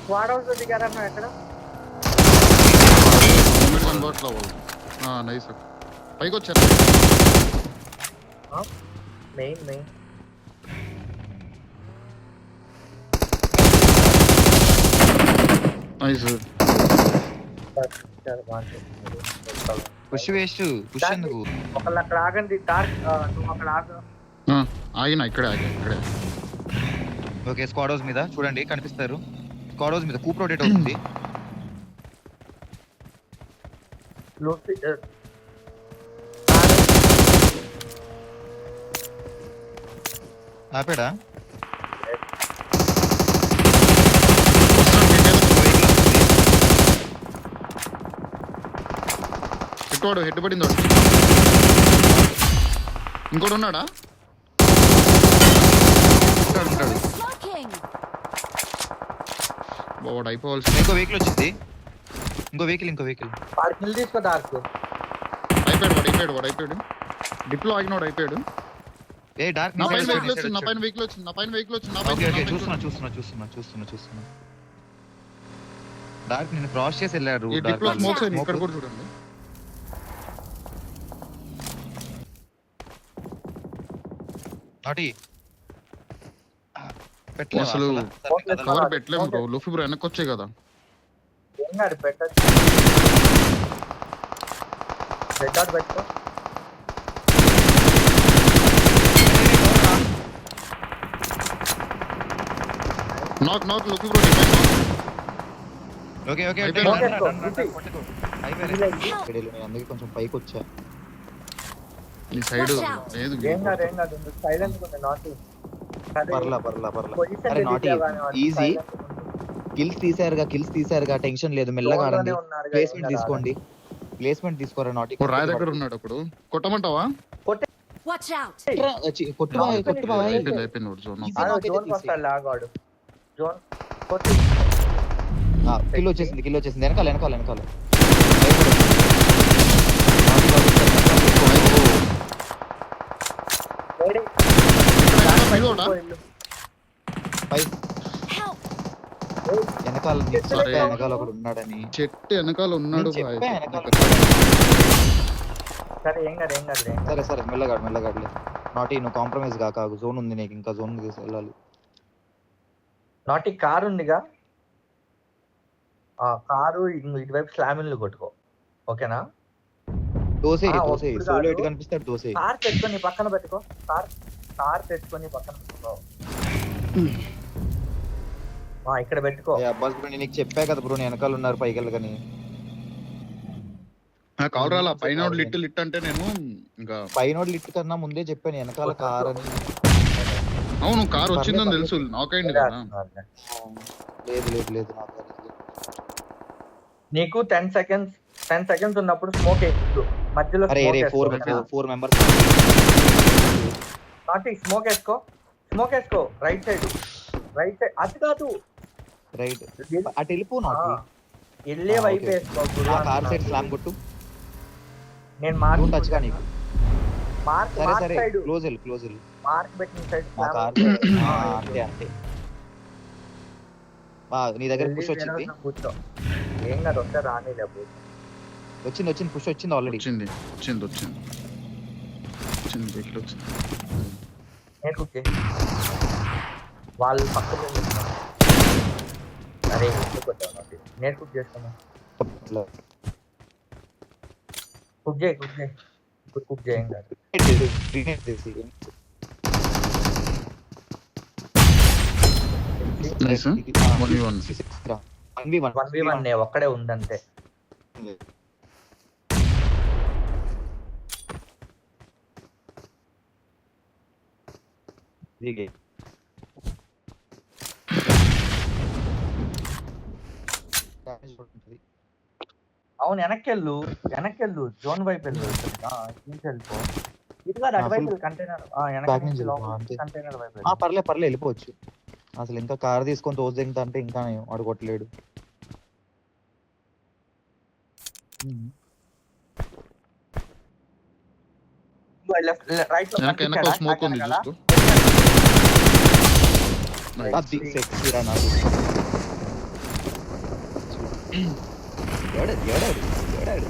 squad house లో దిగారన్న ఎక్కడ American bat లో నైస్ పైకి వచ్చారు main nice push waste push ఎందుకు ఒకళ్ళు అక్కడ ఆగండి డార్క్ నువ్వు అక్కడ ఆగు ఆగినా ఇక్కడే ఓకే స్క్వాడ్ హౌస్ మీద చూడండి కనిపిస్తారు స్క్వాడ్ హౌస్ మీద కూప్ రొటేట్ అవుతుంది ఆపాడా ఇటువాడు హెడ్ పడింది ఇంకోటి ఉన్నాడా ఉంటాడు వాడు అయిపోవాల్సింది ఇంకో వెహికల్ వచ్చింది ఇంకో వెహికల్ వాడు కిల్ తీసుకో డార్క్ అయిపోయాడు డిప్లో ఆగినోడు అయిపోయాడు ఏ డార్క్ నా పైన వెహికల్ వచ్చింది ఓకే చూస్తున్నా డార్క్ నిన్ను క్రాస్ చేసి వెళ్ళారు ఈ డిప్లో స్మోక్స్ అయినాయి ఇక్కడ కూడా చూడండి నాటి అసలు కవర్ పెట్టలేము బ్రో లూఫీ బ్రో వెనక్కి వచ్చాయి కదా పెట్టచ్చు పెట్టుకో నాక్ లూఫీ బ్రో ఓకే అందుకే కొంచెం పైకి వచ్చా ఈ సైడ్ లేదు సైలెంట్ ఉంది నాట్ పర్లా అరే నాటి ఈజీ కిల్స్ తీసారుగా టెన్షన్ లేదు మెల్లగా ఆడండి ప్లేస్మెంట్ తీసుకోరా నాటి రాయ్ దగ్గర ఉన్నాడు అప్పుడు కొట్టమంటావా కిల్ వచ్చేసింది వెనకాల వెనకాల ఒకడు ఉన్నాడని చెట్టు వెనకాల ఉన్నాడు సరే మెల్లగాడులే నాటి నువ్వు కాంప్రమైజ్ కాకు జోన్ ఉంది నీకు ఇంకా జోన్ తీసి వెళ్ళాలి నాటి కారు ఉందిగా కారు ఇటువైపు స్లామిన్లు కొట్టుకో ఓకేనా దోసే సోలో ఇటు కనిపిస్తాడు దోసే కార్ తెచ్చుకొని పక్కన పెట్టుకో కార్ తెచ్చుకొని పక్కన పెట్టుకో ఇక్కడ పెట్టుకో అబ్బాస్ బ్రో నీకు చెప్పా కదా బ్రో వెనకాల ఉన్నారు పైకి వెళ్ళకని కావరాలా పైన లిట్ అంటే నేను ఇంకా పైన లిట్ కన్నా ముందే చెప్పాను వెనకాల కార్ అని అవును కార్ వచ్చిందని తెలుసు నాకైంది కదా లేదు నీకు 10 seconds ఉన్నప్పుడు స్మోక్ వేసుకో మధ్యలో అరే 4 మెంబర్స్ నాటి స్మోక్ వేసుకో రైట్ సైడ్ అది కాదు రైట్ అటు వెళ్ళిపో నాటి వెళ్ళే వైపు వేసుకో కార్ సైడ్ స్లామ్ కొట్టు నేను మార్క్ టచ్ గా నీకు సరే సైడ్ క్లోజ్ మార్క్ పెట్టిన సైడ్ కార్ అంతే నీ దగ్గర పుష్ వచ్చింది కూర్చో ఏం కాదు వస్తే రానిలే వచ్చింది పుష్ వచ్చింది ఆల్రెడీ వచ్చింది వాళ్ళు పక్కన అరే నేను కుక్ చేస్తాను కుక్ చేయండి నైస్ 1v1 ఒక్కడే ఉందంటే అవును వెనక్కెళ్ళు జోన్ వైపు వెళ్ళు వెళ్ళిపో ఇదిగా అటువైపు కంటైనర్ కంటైనర్ వైపు పర్లే వెళ్ళిపోవచ్చు అసలు ఇంకా కార్ తీసుకొని తోసేంత అంటే ఇంకా వాడు కొట్టలేడు వెనక స్మోక్ ఉంది చూసుకో అది సెక్సీ రా నాకు ఏడాడు ఏడాడు ఏడాడు